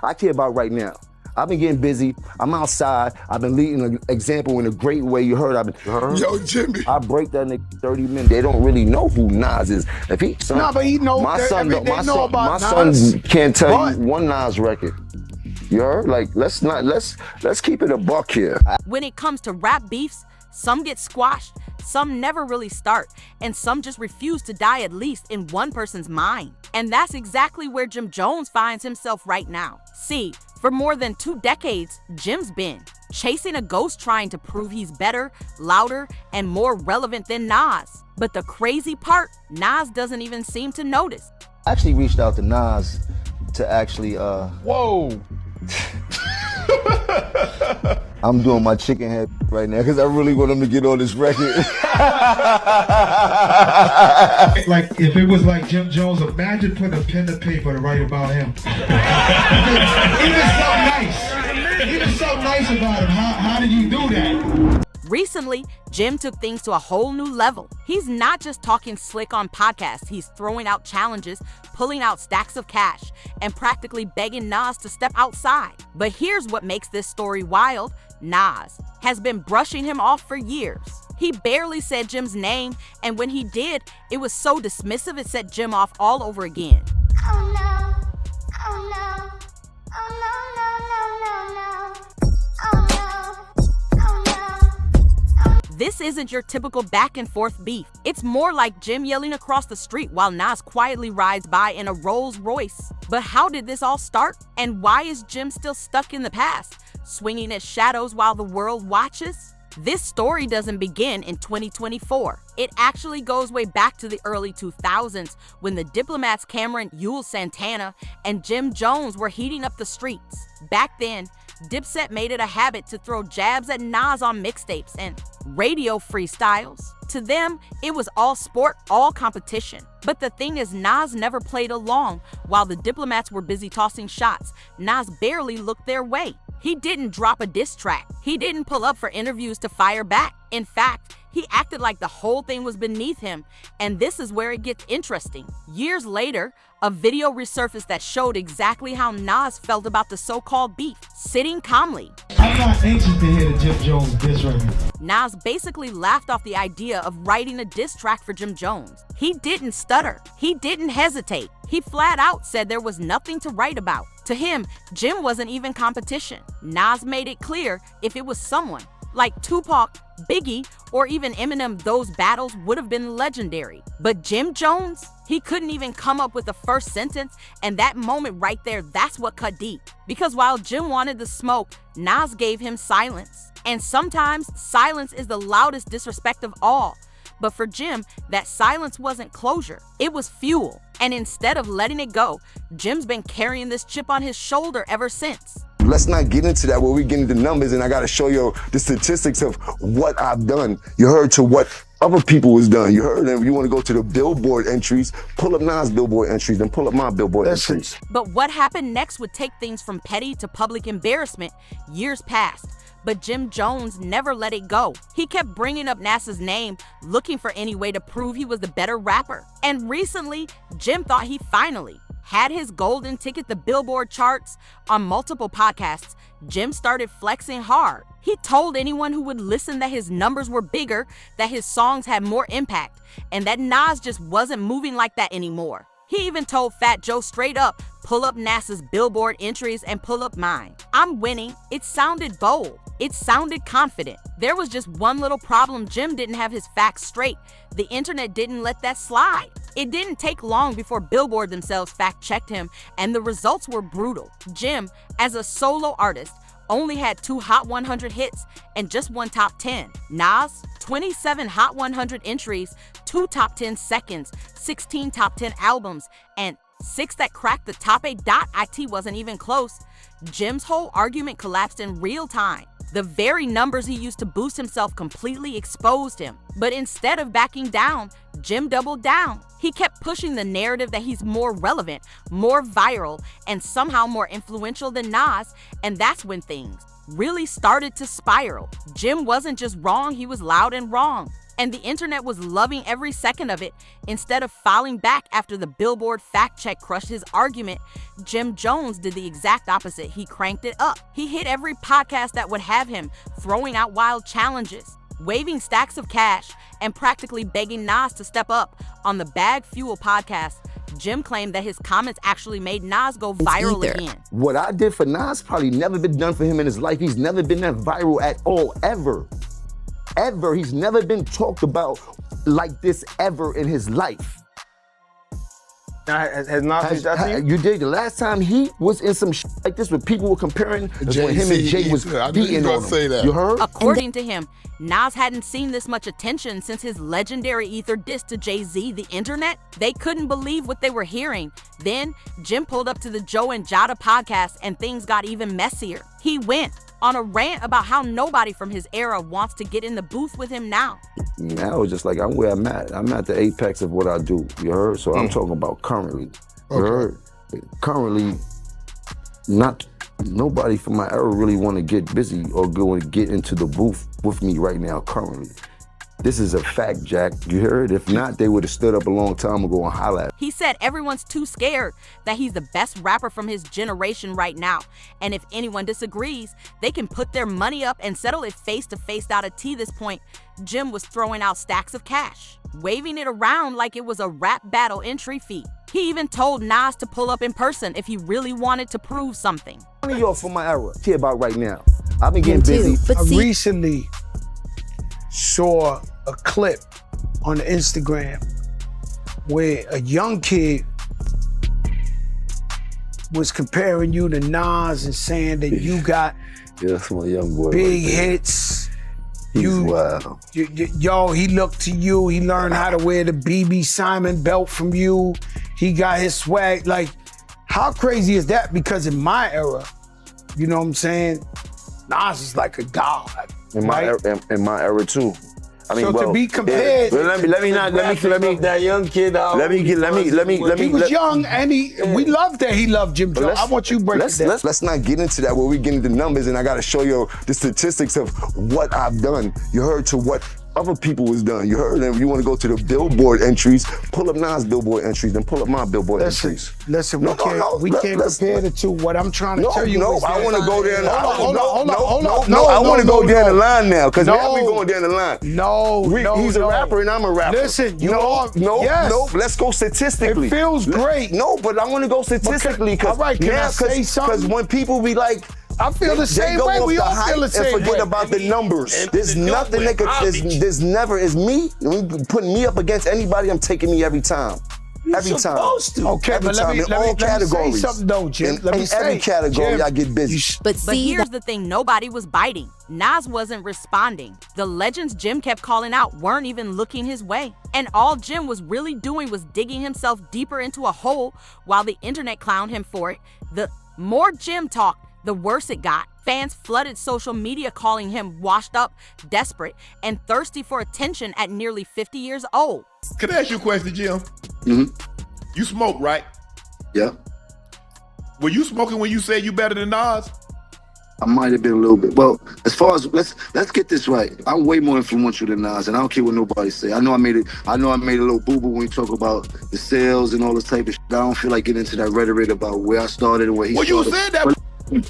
I care about right now. I've been getting busy. I'm outside. I've been leading an example in a great way. You heard? Yo, Jimmy. I break that nigga 30 minutes. They don't really know who Nas is. If he, son, Nah, but he know. my son, they know about my Nas. son can't tell you one Nas record. You heard? Like, let's keep it a buck here. When it comes to rap beefs, some get squashed, some never really start, and some just refuse to die, at least in one person's mind. And that's exactly where Jim Jones finds himself right now. See, for more than 2 decades, Jim's been chasing a ghost, trying to prove he's better, louder, and more relevant than Nas. But the crazy part, Nas doesn't even seem to notice. I actually reached out to Nas to actually, Whoa. I'm doing my chicken head right now because I really want him to get on this record. Like, if it was like Jim Jones, imagine putting a pen to paper to write about him. He was so nice. He was so nice about him. How did you do that? Recently, Jim took things to a whole new level. He's not just talking slick on podcasts, he's throwing out challenges, pulling out stacks of cash, and practically begging Nas to step outside. But here's what makes this story wild. Nas has been brushing him off for years. He barely said Jim's name, and when he did, it was so dismissive it set Jim off all over again. Oh no, oh no, oh no, no, no, no, no, oh no, oh no. This isn't your typical back and forth beef. It's more like Jim yelling across the street while Nas quietly rides by in a Rolls Royce. But how did this all start? And why is Jim still stuck in the past, swinging at shadows while the world watches? This story doesn't begin in 2024. It actually goes way back to the early 2000s when the Diplomats Cameron Yule Santana and Jim Jones were heating up the streets. Back then, Dipset made it a habit to throw jabs at Nas on mixtapes and radio freestyles. To them, it was all sport, all competition. But the thing is, Nas never played along. While the Diplomats were busy tossing shots, Nas barely looked their way. He didn't drop a diss track. He didn't pull up for interviews to fire back. In fact, he acted like the whole thing was beneath him. And this is where it gets interesting. Years later, a video resurfaced that showed exactly how Nas felt about the so-called beef, sitting calmly. I'm not anxious to hear the Jim Jones diss record. Nas basically laughed off the idea of writing a diss track for Jim Jones. He didn't stutter. He didn't hesitate. He flat out said there was nothing to write about. To him, Jim wasn't even competition. Nas made it clear if it was someone like Tupac, Biggie, or even Eminem, those battles would have been legendary. But Jim Jones, he couldn't even come up with the first sentence, and that moment right there, that's what cut deep. Because while Jim wanted the smoke, Nas gave him silence. And sometimes silence is the loudest disrespect of all. But for Jim, that silence wasn't closure, it was fuel. And instead of letting it go, Jim's been carrying this chip on his shoulder ever since. Let's not get into that where we get into numbers and I gotta show you the statistics of what I've done. You heard to what other people was done. You heard them. You wanna go to the billboard entries, pull up Nas billboard entries and pull up my billboard entries. But what happened next would take things from petty to public embarrassment. Years passed. But Jim Jones never let it go. He kept bringing up Nas's name, looking for any way to prove he was the better rapper. And recently, Jim thought he finally had his golden ticket to Billboard charts. On multiple podcasts, Jim started flexing hard. He told anyone who would listen that his numbers were bigger, that his songs had more impact, and that Nas just wasn't moving like that anymore. He even told Fat Joe straight up, pull up Nas's Billboard entries and pull up mine. I'm winning. It sounded bold. It sounded confident. There was just one little problem. Jim didn't have his facts straight. The internet didn't let that slide. It didn't take long before Billboard themselves fact-checked him, and the results were brutal. Jim, as a solo artist, only had 2 Hot 100 hits and just 1 top 10. Nas, 27 Hot 100 entries, 2 top 10 seconds, 16 top 10 albums, and 6 that cracked the top 8. It wasn't even close. Jim's whole argument collapsed in real time. The very numbers he used to boost himself completely exposed him. But instead of backing down, Jim doubled down. He kept pushing the narrative that he's more relevant, more viral, and somehow more influential than Nas, and that's when things really started to spiral. Jim wasn't just wrong, he was loud and wrong. And the internet was loving every second of it. Instead of filing back after the Billboard fact check crushed his argument, Jim Jones did the exact opposite. He cranked it up. He hit every podcast that would have him, throwing out wild challenges, waving stacks of cash, and practically begging Nas to step up. On the Bag Fuel podcast, Jim claimed that his comments actually made Nas go viral again. What I did for Nas probably never been done for him in his life. He's never been that viral at all, ever. Ever. He's never been talked about like this ever in his life. Has Nas reached out to you? You did. The last time he was in some shit like this where people were comparing when him and Jay was beating on him. You heard? According to him, Nas hadn't seen this much attention since his legendary ether diss to Jay-Z, The Internet. They couldn't believe what they were hearing. Then, Jim pulled up to the Joe and Jada podcast and things got even messier. He went on a rant about how nobody from his era wants to get in the booth with him now. Now it's just like I'm where I'm at. I'm at the apex of what I do. You heard? So I'm talking about currently. You heard? Currently, nobody from my era really want to get busy or go and get into the booth with me right now, currently. This is a fact, Jack. You heard? If not, they would have stood up a long time ago and holla at. He said everyone's too scared that he's the best rapper from his generation right now. And if anyone disagrees, they can put their money up and settle it face-to-face out of tea. This point, Jim was throwing out stacks of cash, waving it around like it was a rap battle entry fee. He even told Nas to pull up in person if he really wanted to prove something. One of y'all from my era care about right now. I've been getting busy. I recently saw a clip on Instagram where a young kid was comparing you to Nas and saying that you got that's my young boy. Big hits. He's wild. Yo, he looked to you. He learned how to wear the BB Simon belt from you. He got his swag. Like, how crazy is that? Because in my era, you know what I'm saying? Nas is like a god. In my era too. I mean, so to be compared, let me that young kid out. He was young and we loved that he loved Jim Jones. I want you to break it down. Let's not get into that where we get into numbers and I gotta show you the statistics of what I've done. You heard to what other people was done. You heard them. You want to go to the Billboard entries, pull up Nas Billboard entries, then pull up my Billboard entries. Listen, we can't compare the two. What I'm trying to tell you is I want to go there. Hold on. I want to go down the line now because now we going down the line. He's a rapper and I'm a rapper. Listen, let's go statistically. It feels great. No, but I want to go statistically because when people be like, I feel the same way. We all feel the same way. And forget about the numbers. There's nothing that could. There's never is me. Putting me up against anybody. I'm taking me every time. Every time. Okay, but let me say something though, Jim. In every category, Jim, I get busy. But here's the thing: nobody was biting. Nas wasn't responding. The legends Jim kept calling out weren't even looking his way. And all Jim was really doing was digging himself deeper into a hole while the internet clowned him for it. The more Jim talked, the worse it got. Fans flooded social media calling him washed up, desperate, and thirsty for attention at nearly 50 years old. Can I ask you a question, Jim? Mm-hmm. You smoke, right? Yeah. Were you smoking when you said you better than Nas? I might have been a little bit. Well, as far as let's get this right. I'm way more influential than Nas, and I don't care what nobody say. I know I made a little boo-boo when we talk about the sales and all this type of shit. I don't feel like getting into that rhetoric about where I started and where he started. Well, you said that.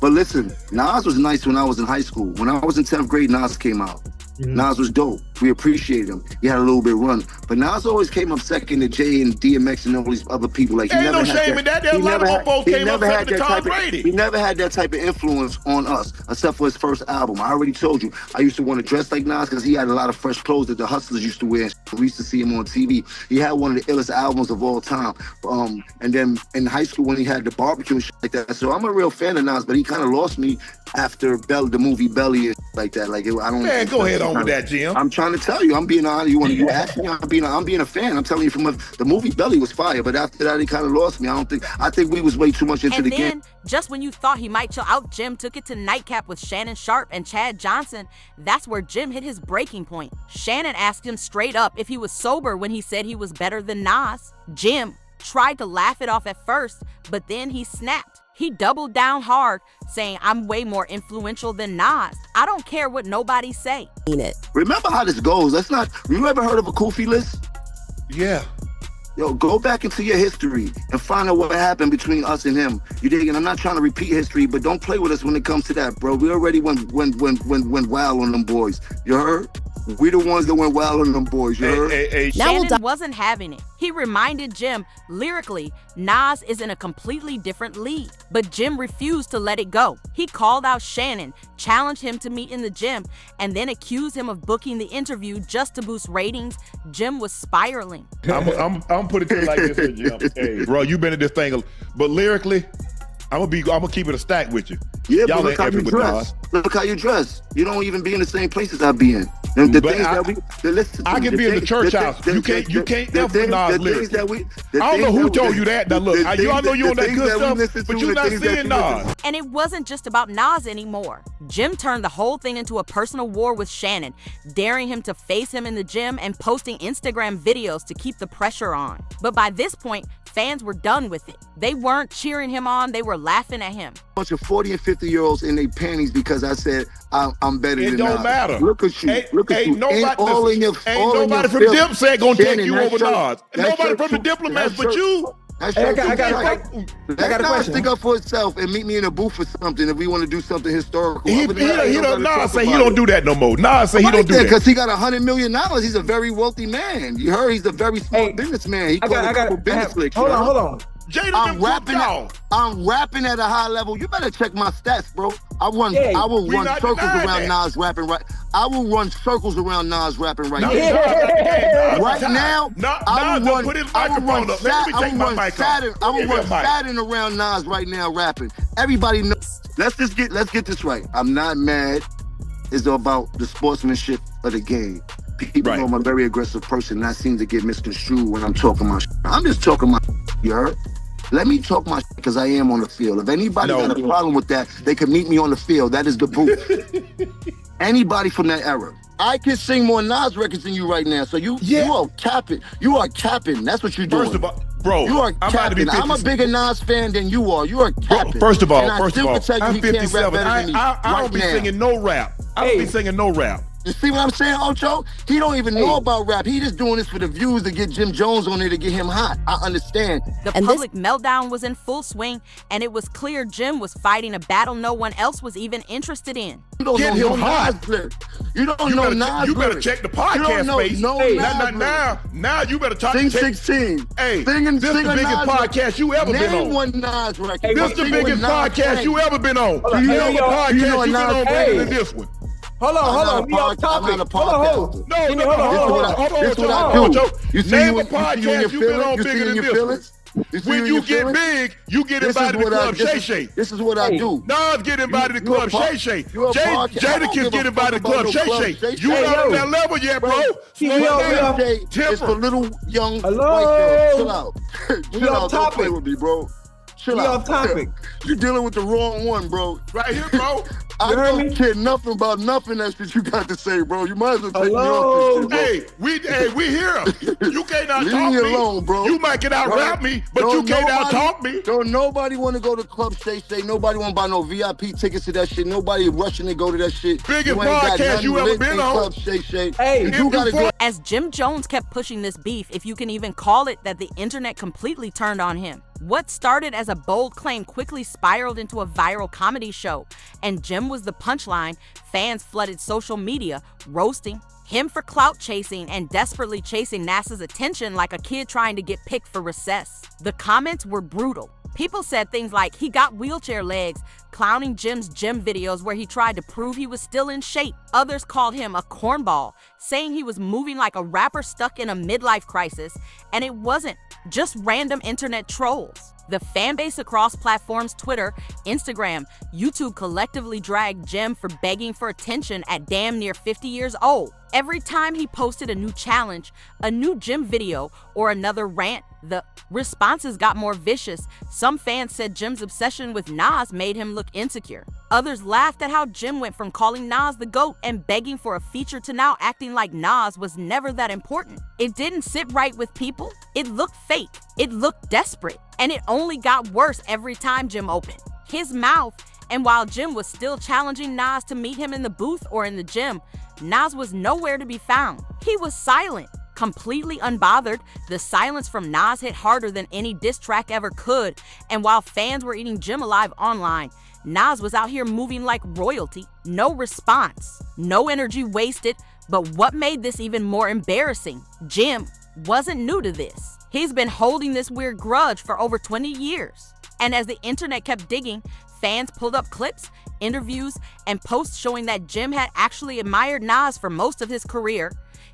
But listen, Nas was nice when I was in high school. When I was in 10th grade, Nas came out. Nas was dope. We appreciated him. He had a little bit run. But Nas always came up second to Jay and DMX and all these other people. Like, ain't no shame in that. There's a lot of folks came up second to Tom Brady. He never had that type of influence on us, except for his first album. I already told you, I used to want to dress like Nas because he had a lot of fresh clothes that the hustlers used to wear. We used to see him on TV. He had one of the illest albums of all time. And then in high school when he had the barbecue and shit like that. So I'm a real fan of Nas, but he kind of lost me after the movie Belly and shit like that. Like, I don't. Man, go ahead on with that, Jim. I'm trying to tell you, I'm being honest. You ask me, I'm being a fan. I'm telling you, the movie Belly was fire, but after that, he kind of lost me. I think we was way too much into the game. And then, just when you thought he might chill out, Jim took it to Nightcap with Shannon Sharp and Chad Johnson. That's where Jim hit his breaking point. Shannon asked him straight up if he was sober when he said he was better than Nas. Jim tried to laugh it off at first, but then he snapped. He doubled down hard, saying, "I'm way more influential than Nas. I don't care what nobody say." Remember how this goes. You ever heard of a Kufi list? Yeah. Yo, go back into your history and find out what happened between us and him. You dig? And I'm not trying to repeat history, but don't play with us when it comes to that, bro. We already went wild on them boys. You heard? We the ones that went wild on them boys. You heard? Shannon wasn't having it. He reminded Jim, lyrically, Nas is in a completely different league. But Jim refused to let it go. He called out Shannon, challenged him to meet in the gym, and then accused him of booking the interview just to boost ratings. Jim was spiraling. I'm put it to you like this, Jim. Hey, bro, you been in this thing, but lyrically, I'm gonna keep it a stack with you. Yeah, Y'all but look ain't how ever you with dress. Nas. Look how you dress. You don't even be in the same places I be in. The But things I- that we, listen to I me, can be in the things- church the house. things- You can't F with Nas the lyrics. things that we, I don't know who told you that. Now look, y'all know you on that good stuff, but you're not seeing Nas. And it wasn't just about Nas anymore. Jim turned the whole thing into a personal war with Shannon, daring him to face him in the gym and posting Instagram videos to keep the pressure on. But by this point, fans were done with it. They weren't cheering him on, they were laughing at him. Bunch of 40 and 50-year-olds in their panties because I said I'm better than It don't Nas. matter. Look at you. Look at you. Nobody, Ain't all in your, ain't all in nobody your from feelings. Dipset gonna take Shannon, you that over shirt- Nas. that Nobody shirt from the too- Diplomats that but shirt- you. That shirt too I got a tight. Let Nas question. stick up for itself and meet me in a booth for something if we want to do something historical. He Other than that, ain't don't. nobody Nas talk say he about don't it. do that no more. Nas say he don't do that. Because he got $100 million. He's a very wealthy man. You heard he's a very smart businessman. He called a couple business licks. Hold on. Jada I'm been rapping. off. I'm rapping at a high level. You better check my stats, bro. I will we run not circles denying around that. Nas rapping right. I will run circles around Nas rapping right No, now. Right now, I Nas, will run. put his I will microphone run. up. Let me take my mic off. Saturn. I will Give me run a mic. Saturn around Nas right now rapping. Everybody knows. Let's get this right. I'm not mad. It's about the sportsmanship of the game. People know I'm a very aggressive person, and I seem to get misconstrued when I'm talking my shit. I'm just talking my shit, you heard? Let me talk my shit because I am on the field. If anybody got a problem with that, they can meet me on the field. That is the booth. Anybody from that era. I can sing more Nas records than you right now. So you are capping. You are capping. That's what you're doing. First of all, bro, you are I'm about to be capping. 50. I'm a bigger Nas fan than you are. You are capping. First of all, and I still can tell you I'm he can't rap 57. better than me I right don't be now. singing no rap. I don't be singing no rap. You see what I'm saying, Ocho? He don't even know about rap. He just doing this for the views to get Jim Jones on there to get him hot. I understand. The public meltdown was in full swing, and it was clear Jim was fighting a battle no one else was even interested in. You don't Get know him no hot. Nas lyrics. You don't know Nas You better lyrics. check the You don't podcast know space. no Hey, Nas lyrics. now you better talk. Sing check. 16. Hey, Sing this the a biggest Nas podcast you ever been Name on. one Nas record. This the Sing biggest one Nas podcast song. you ever been on. Do you know the podcast you know you been Nas on song? bigger than this one. Hold on. We off I'm topic. not a Hold podcaster. No, Jimmy, hold on. This is what I Joe. do. You see Name you a in your podcast you been on feelings? You bigger see in than your this one. feelings? You see When in you your get feelings? big, you get This is invited to what I- Club this Shay is- Shay. This is what I do. Nas get invited to You a Club pod- Shay Shay. you a podcast- I don't Jada give can a get fuck invited to about Club no Shay Club Shay. Shay You Shay. not on that level yet, bro. See, Slow we it all- down. Shay Temper. is for little young Hello? white girls. Chill out. We Chill off out. Don't play topic. with me, bro. Chill We out. off topic. You dealing with the wrong one, bro. Right here, bro. I You heard don't me? care nothing about nothing that shit you got to say, bro. You might as well take me Hello? off this shit, bro. We here. You can't out Leave talk me me. alone, bro. You might can out rap me, but you can't out talk me. Don't nobody want to go to Club Shay Shay. Nobody want to buy no VIP tickets to that shit. Nobody rushing to go to that shit. Biggest You ain't got podcast nothing you ever lit been in on. Club Shay Shay. Hey, And you gotta go. As Jim Jones kept pushing this beef, if you can even call it, that the internet completely turned on him. What started as a bold claim quickly spiraled into a viral comedy show, and Jim was the punchline. Fans flooded social media, roasting him for clout chasing and desperately chasing NASA's attention like a kid trying to get picked for recess. The comments were brutal. People said things like, he got wheelchair legs, clowning Jim's gym videos where he tried to prove he was still in shape. Others called him a cornball, saying he was moving like a rapper stuck in a midlife crisis, and it wasn't just random internet trolls. The fan base across platforms Twitter, Instagram, YouTube collectively dragged Jim for begging for attention at damn near 50 years old. Every time he posted a new challenge, a new gym video, or another rant, the responses got more vicious. Some fans said Jim's obsession with Nas made him look insecure. Others laughed at how Jim went from calling Nas the GOAT and begging for a feature to now acting like Nas was never that important. It didn't sit right with people. It looked fake. It looked desperate. And it only got worse every time Jim opened. his mouth. And while Jim was still challenging Nas to meet him in the booth or in the gym, Nas was nowhere to be found. He was silent, completely unbothered. The silence from Nas hit harder than any diss track ever could. And while fans were eating Jim alive online, Nas was out here moving like royalty. No response, no energy wasted. But what made this even more embarrassing? Jim wasn't new to this. He's been holding this weird grudge for over 20 years. And as the internet kept digging, fans pulled up clips, interviews, and posts showing that Jim had actually admired Nas for most of his career.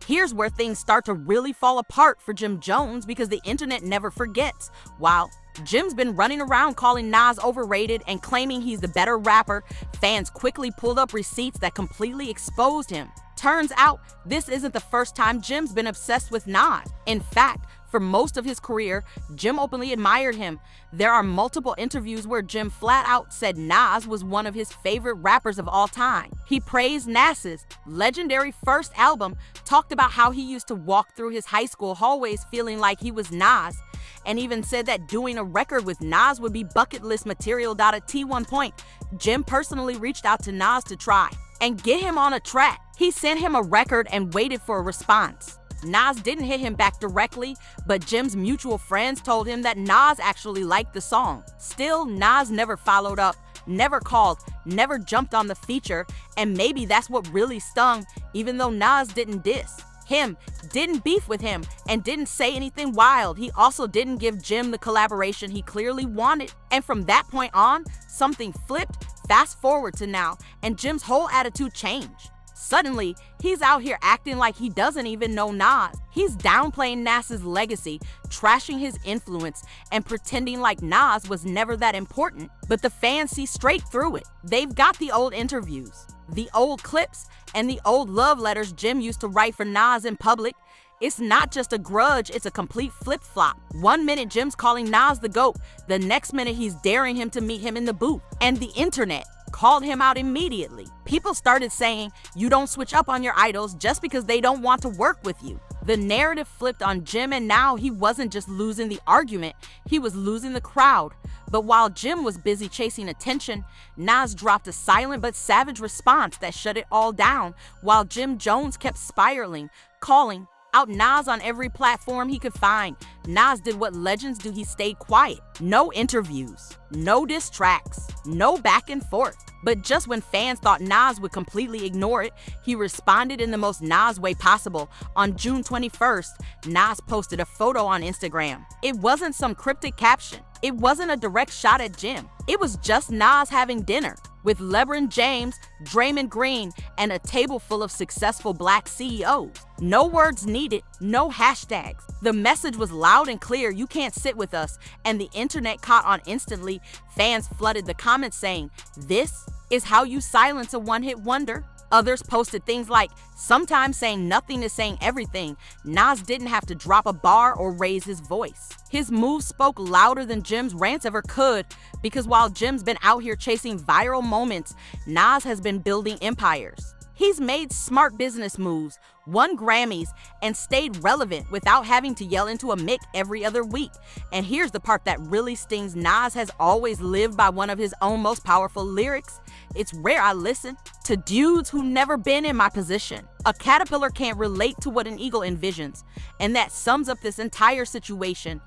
Here's where things start to really fall apart for Jim Jones, because the internet never forgets. While Jim's been running around calling Nas overrated and claiming he's the better rapper, fans quickly pulled up receipts that completely exposed him. Turns out, this isn't the first time Jim's been obsessed with Nas. In fact, for most of his career, Jim openly admired him. There are multiple interviews where Jim flat out said Nas was one of his favorite rappers of all time. He praised Nas's legendary first album, talked about how he used to walk through his high school hallways feeling like he was Nas, and even said that doing a record with Nas would be bucket list material. At one point, Jim personally reached out to Nas to try and get him on a track. He sent him a record and waited for a response. Nas didn't hit him back directly, but Jim's mutual friends told him that Nas actually liked the song. Still, Nas never followed up, never called, never jumped on the feature, and maybe that's what really stung, even though Nas didn't diss him, didn't beef with him, and didn't say anything wild. He also didn't give Jim the collaboration he clearly wanted. And from that point on, something flipped. Fast forward to now, and Jim's whole attitude changed. Suddenly, he's out here acting like he doesn't even know Nas. He's downplaying Nas's legacy, trashing his influence, and pretending like Nas was never that important. But the fans see straight through it. They've got the old interviews, the old clips, and the old love letters Jim used to write for Nas in public. It's not just a grudge, it's a complete flip-flop. One minute Jim's calling Nas the GOAT, the next minute he's daring him to meet him in the booth. And the internet called him out immediately. People started saying, you don't switch up on your idols just because they don't want to work with you. The narrative flipped on Jim, and now he wasn't just losing the argument, he was losing the crowd. But while Jim was busy chasing attention, Nas dropped a silent but savage response that shut it all down, while Jim Jones kept spiraling, calling out Nas on every platform he could find. Nas did what legends do, he stayed quiet. No interviews, no diss tracks, no back and forth. But just when fans thought Nas would completely ignore it, he responded in the most Nas way possible. On June 21st, Nas posted a photo on Instagram. It wasn't some cryptic caption. It wasn't a direct shot at Jim. It was just Nas having dinner with LeBron James, Draymond Green, and a table full of successful black CEOs. No words needed, no hashtags. The message was loud and clear: you can't sit with us. And the internet caught on instantly. Fans flooded the comments saying, this is how you silence a one-hit wonder. Others posted things like, sometimes saying nothing is saying everything. Nas didn't have to drop a bar or raise his voice. His moves spoke louder than Jim's rants ever could, because while Jim's been out here chasing viral moments, Nas has been building empires. He's made smart business moves, won Grammys, and stayed relevant without having to yell into a mic every other week. And here's the part that really stings: Nas has always lived by one of his own most powerful lyrics. It's rare I listen to dudes who never been in my position. A caterpillar can't relate to what an eagle envisions. And that sums up this entire situation.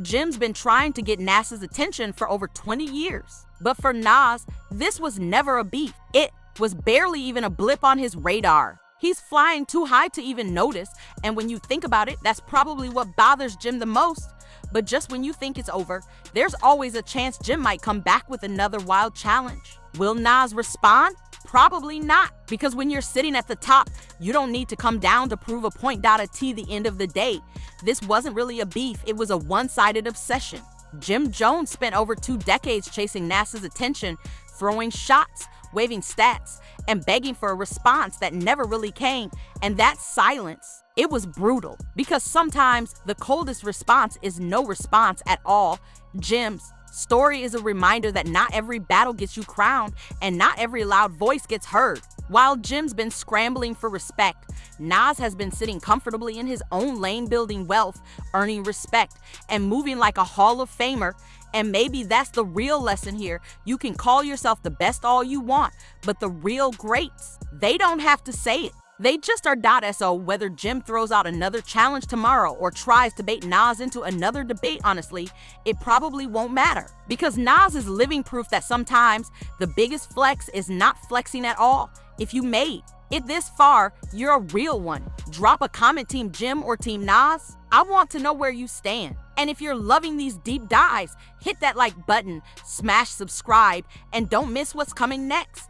Jim's been trying to get Nas's attention for over 20 years. But for Nas, this was never a beef. It was barely even a blip on his radar. He's flying too high to even notice, and when you think about it, that's probably what bothers Jim the most. But just when you think it's over, there's always a chance Jim might come back with another wild challenge. Will Nas respond? Probably not, because when you're sitting at the top, you don't need to come down to prove a point. At the end of the day, this wasn't really a beef, it was a one-sided obsession. Jim Jones spent over 2 decades chasing Nas's attention, throwing shots, waving stats, and begging for a response that never really came. And that silence, it was brutal, because sometimes the coldest response is no response at all. Jim's story is a reminder that not every battle gets you crowned, and not every loud voice gets heard. While Jim's been scrambling for respect, Nas has been sitting comfortably in his own lane, building wealth, earning respect, and moving like a Hall of Famer. And maybe that's the real lesson here. You can call yourself the best all you want, but the real greats, they don't have to say it. They just are .so. Whether Jim throws out another challenge tomorrow or tries to bait Nas into another debate, honestly, it probably won't matter. Because Nas is living proof that sometimes the biggest flex is not flexing at all. If you made it this far, you're a real one. Drop a comment, Team Jim or Team Nas. I want to know where you stand. And if you're loving these deep dives, hit that like button, smash subscribe, and don't miss what's coming next.